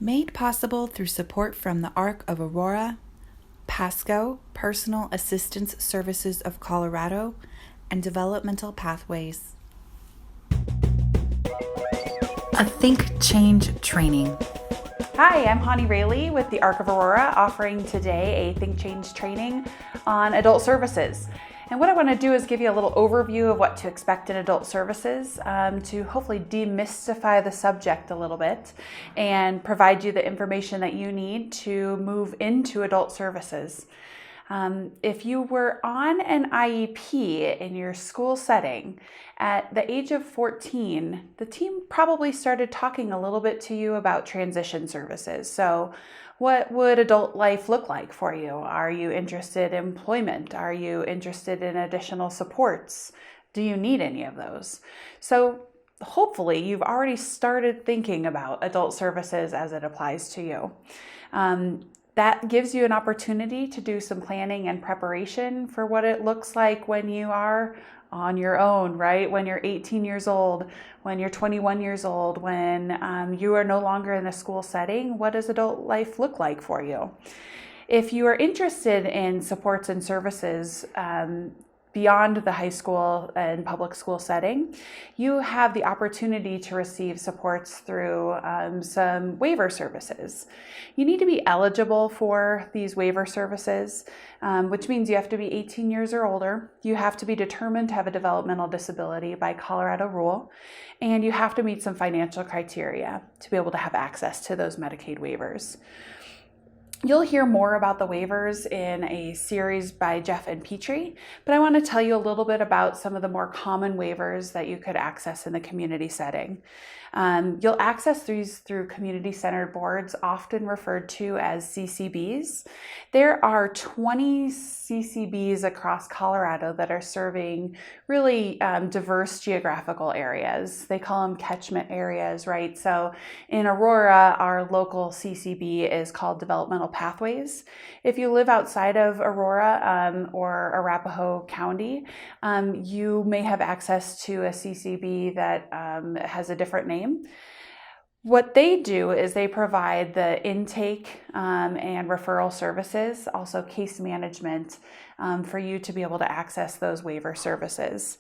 Made possible through support from the Arc of Aurora, PASCO, Personal Assistance Services of Colorado, and Developmental Pathways. A THINK+change training. Hi, I'm Hani Rayleigh with the Arc of Aurora, offering today a THINK+change training on adult services. And what I want to do is give you a little overview of what to expect in adult services to hopefully demystify the subject a little bit and provide you the information that you need to move into adult services. If you were on an IEP in your school setting at the age of 14, the team probably started talking a little bit to you about transition services. So what would adult life look like for you? Are you interested in employment? Are you interested in additional supports? Do you need any of those? So hopefully you've already started thinking about adult services as it applies to you. That gives you an opportunity to do some planning and preparation for what it looks like when you are on your own, right? When you're 18 years old, when you're 21 years old, when you are no longer in a school setting, what does adult life look like for you? If you are interested in supports and services beyond the high school and public school setting, you have the opportunity to receive supports through some waiver services. You need to be eligible for these waiver services, which means you have to be 18 years or older. You have to be determined to have a developmental disability by Colorado rule, and you have to meet some financial criteria to be able to have access to those Medicaid waivers. You'll hear more about the waivers in a series by Jeff and Petrie, but I want to tell you a little bit about some of the more common waivers that you could access in the community setting. You'll access these through community-centered boards, often referred to as CCBs. There are 20 CCBs across Colorado that are serving really diverse geographical areas. They call them catchment areas, right? So in Aurora, our local CCB is called Developmental Pathways. If you live outside of Aurora or Arapahoe County, you may have access to a CCB that has a different name. What they do is they provide the intake and referral services, also case management for you to be able to access those waiver services.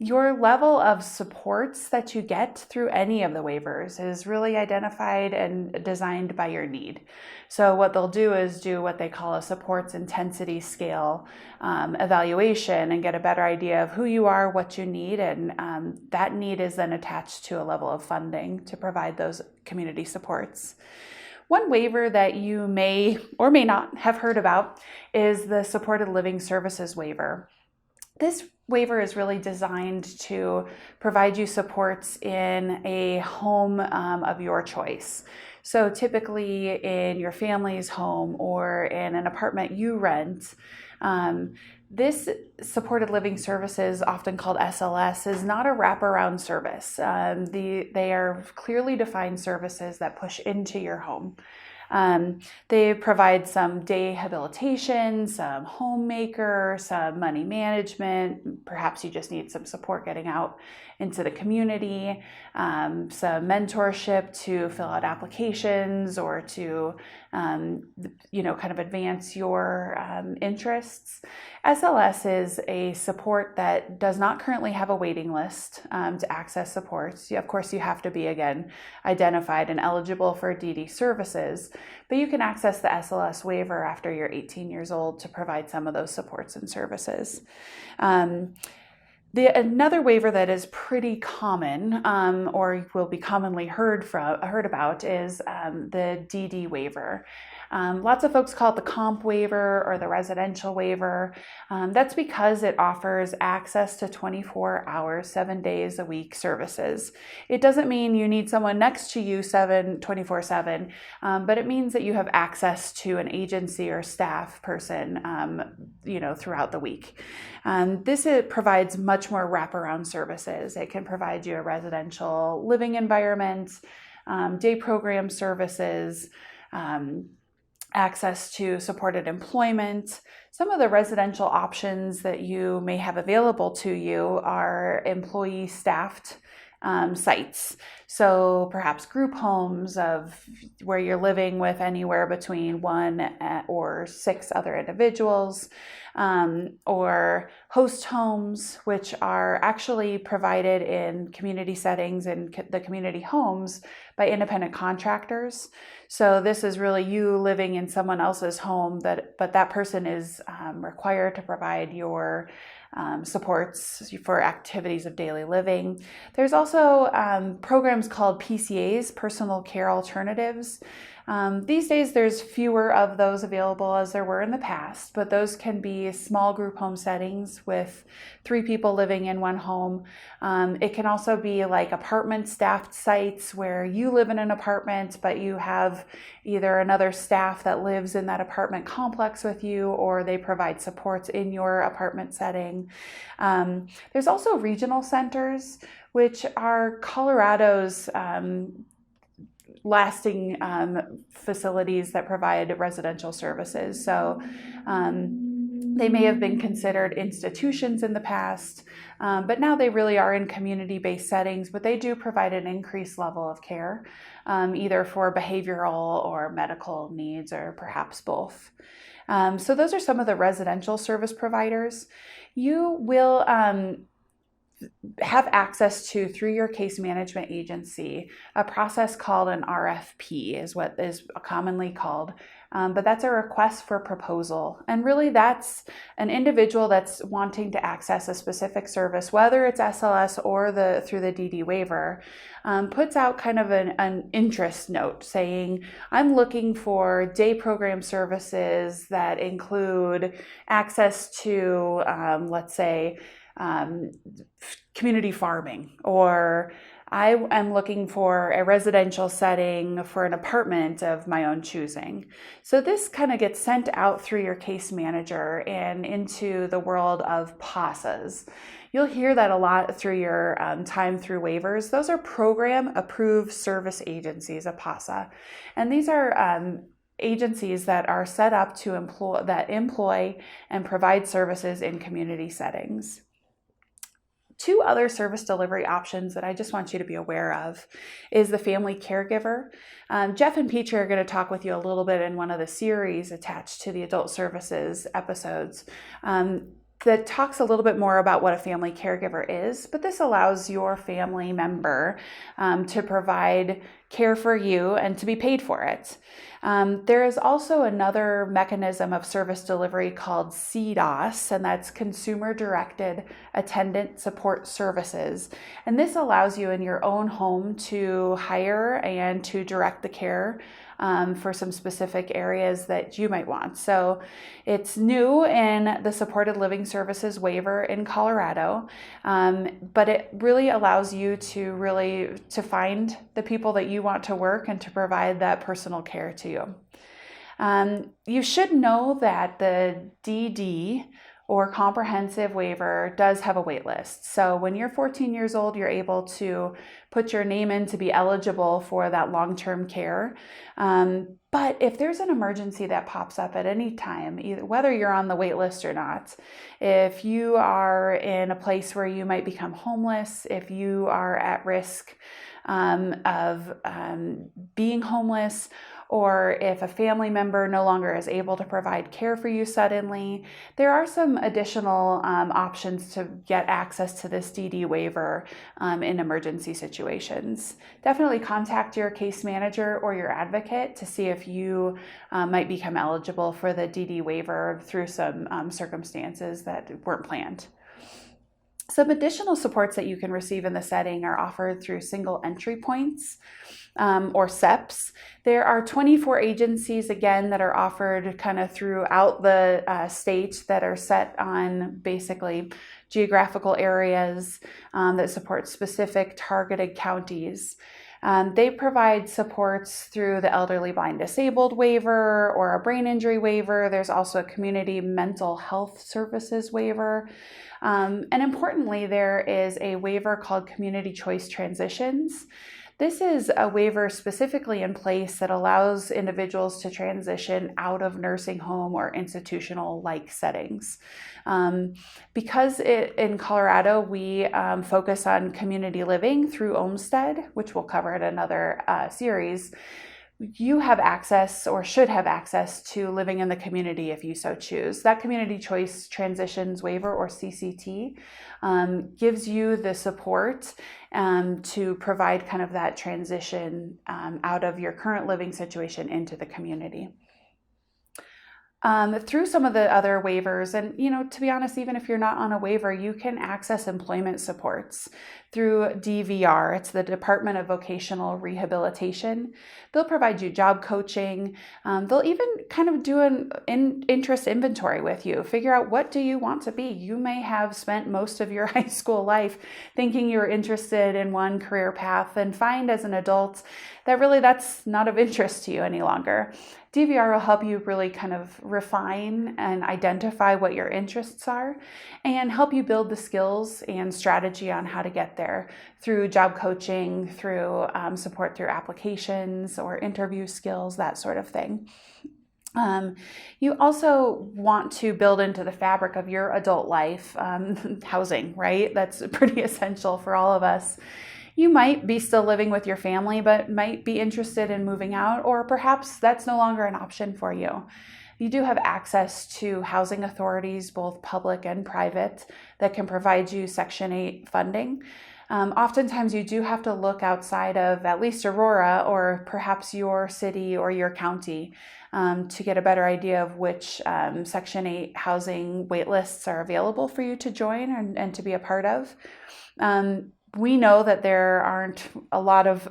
Your level of supports that you get through any of the waivers is really identified and designed by your need. So what they'll do is do what they call a supports intensity scale evaluation and get a better idea of who you are, what you need, and that need is then attached to a level of funding to provide those community supports. One waiver that you may or may not have heard about is the Supported Living Services waiver. This waiver is really designed to provide you supports in a home of your choice. So typically in your family's home or in an apartment you rent, this supported living services, often called SLS, is not a wraparound service. They are clearly defined services that push into your home. They provide some day habilitation, some homemaker, some money management. Perhaps you just need some support getting out into the community, some mentorship to fill out applications or to, kind of advance your interests. SLS is a support that does not currently have a waiting list to access supports. Of course, you have to be, again, identified and eligible for DD services, but you can access the SLS waiver after you're 18 years old to provide some of those supports and services. Another waiver that is pretty common, or will be commonly heard about, is the DD waiver. Lots of folks call it the comp waiver or the residential waiver. That's because it offers access to 24 hours, 7 days a week services. It doesn't mean you need someone next to you 24/7, but it means that you have access to an agency or staff person, throughout the week. This provides much more wraparound services. It can provide you a residential living environment, day program services, access to supported employment. Some of the residential options that you may have available to you are employee staffed sites. So perhaps group homes of where you're living with anywhere between 1 or 6 other individuals, or host homes, which are actually provided in community settings and the community homes by independent contractors. So this is really you living in someone else's home, but that person is required to provide your supports for activities of daily living. There's also programs called PCAs, personal care alternatives. These days there's fewer of those available as there were in the past, but those can be small group home settings with 3 people living in one home. It can also be like apartment staffed sites where you live in an apartment, but you have either another staff that lives in that apartment complex with you, or they provide supports in your apartment setting. There's also regional centers, which are Colorado's lasting facilities that provide residential services. So they may have been considered institutions in the past, but now they really are in community-based settings, but they do provide an increased level of care, either for behavioral or medical needs, or perhaps both. So those are some of the residential service providers. You will have access to, through your case management agency, a process called an RFP is what is commonly called, but that's a request for proposal. And really that's an individual that's wanting to access a specific service, whether it's SLS or through the DD waiver, puts out kind of an interest note saying, I'm looking for day program services that include access to, let's say, community farming, or I am looking for a residential setting for an apartment of my own choosing. So this kind of gets sent out through your case manager and into the world of PASAs. You'll hear that a lot through your time through waivers. Those are program approved service agencies, a PASA. And these are agencies that are set up to employ and provide services in community settings. 2 other service delivery options that I just want you to be aware of is the family caregiver. Jeff and Peach are going to talk with you a little bit in one of the series attached to the adult services episodes that talks a little bit more about what a family caregiver is, but this allows your family member to provide care for you and to be paid for it. There is also another mechanism of service delivery called CDOS, and that's Consumer Directed Attendant Support Services. And this allows you in your own home to hire and to direct the care for some specific areas that you might want. So it's new in the supported living services waiver in Colorado, but it really allows you to find the people that you want to work and to provide that personal care to you. You should know that the DD or comprehensive waiver does have a wait list. So when you're 14 years old, you're able to put your name in to be eligible for that long-term care. But if there's an emergency that pops up at any time, either whether you're on the wait list or not, if you are in a place where you might become homeless, if you are at risk of being homeless, or if a family member no longer is able to provide care for you suddenly, there are some additional options to get access to this DD waiver in emergency situations. Definitely contact your case manager or your advocate to see if you might become eligible for the DD waiver through some circumstances that weren't planned. Some additional supports that you can receive in the setting are offered through single entry points, or SEPs. There are 24 agencies, again, that are offered kind of throughout the state that are set on basically geographical areas that support specific targeted counties. They provide supports through the elderly blind disabled waiver or a brain injury waiver. There's also a community mental health services waiver. And importantly, there is a waiver called Community Choice Transitions. This is a waiver specifically in place that allows individuals to transition out of nursing home or institutional-like settings. Because in Colorado, we focus on community living through Olmstead, which we'll cover in another series. You have access or should have access to living in the community if you so choose. That Community Choice Transitions Waiver, or CCT, gives you the support to provide kind of that transition out of your current living situation into the community. Through some of the other waivers, and to be honest, even if you're not on a waiver, you can access employment supports through DVR. It's the Department of Vocational Rehabilitation. They'll provide you job coaching. They'll even kind of do an interest inventory with you. Figure out, what do you want to be? You may have spent most of your high school life thinking you were interested in one career path, and find as an adult that really that's not of interest to you any longer. DVR will help you really kind of refine and identify what your interests are and help you build the skills and strategy on how to get there through job coaching, through support through applications or interview skills, that sort of thing. You also want to build into the fabric of your adult life housing, right? That's pretty essential for all of us. You might be still living with your family, but might be interested in moving out, or perhaps that's no longer an option for you. You do have access to housing authorities, both public and private, that can provide you Section 8 funding. Oftentimes you do have to look outside of at least Aurora or perhaps your city or your county to get a better idea of which Section 8 housing wait lists are available for you to join and to be a part of. We know that there aren't a lot of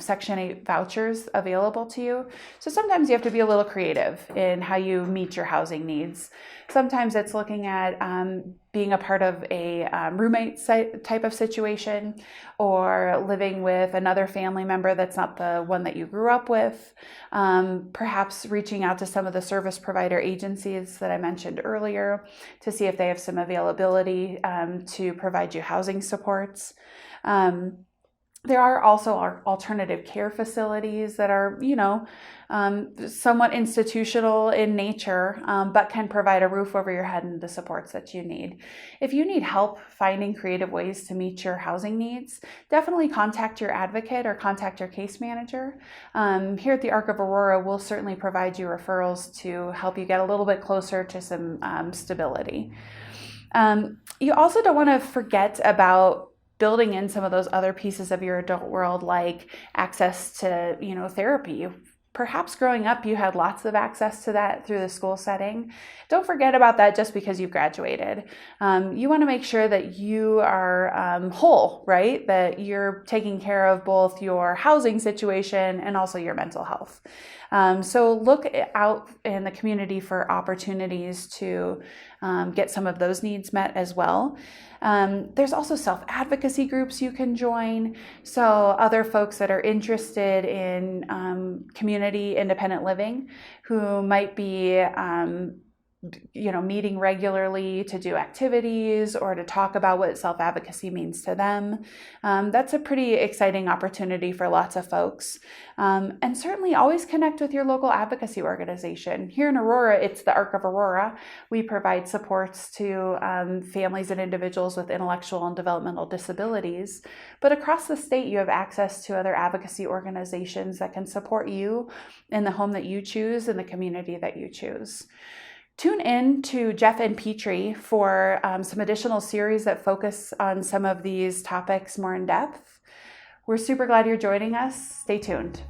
Section 8 vouchers available to you. So sometimes you have to be a little creative in how you meet your housing needs. Sometimes it's looking at being a part of a roommate type of situation, or living with another family member that's not the one that you grew up with. Perhaps reaching out to some of the service provider agencies that I mentioned earlier to see if they have some availability to provide you housing supports. There are also alternative care facilities that are, somewhat institutional in nature, but can provide a roof over your head and the supports that you need. If you need help finding creative ways to meet your housing needs, definitely contact your advocate or contact your case manager. Here at the Arc of Aurora, we'll certainly provide you referrals to help you get a little bit closer to some stability. You also don't want to forget about building in some of those other pieces of your adult world, like access to, therapy. Perhaps growing up, you had lots of access to that through the school setting. Don't forget about that just because you've graduated. You want to make sure that you are whole, right? That you're taking care of both your housing situation and also your mental health. So look out in the community for opportunities to get some of those needs met as well. There's also self-advocacy groups you can join. So other folks that are interested in community independent living who might be meeting regularly to do activities or to talk about what self-advocacy means to them. That's a pretty exciting opportunity for lots of folks. And certainly always connect with your local advocacy organization. Here in Aurora, it's the Arc of Aurora. We provide supports to families and individuals with intellectual and developmental disabilities. But across the state, you have access to other advocacy organizations that can support you in the home that you choose, in the community that you choose. Tune in to Jeff and Petrie for some additional series that focus on some of these topics more in depth. We're super glad you're joining us. Stay tuned.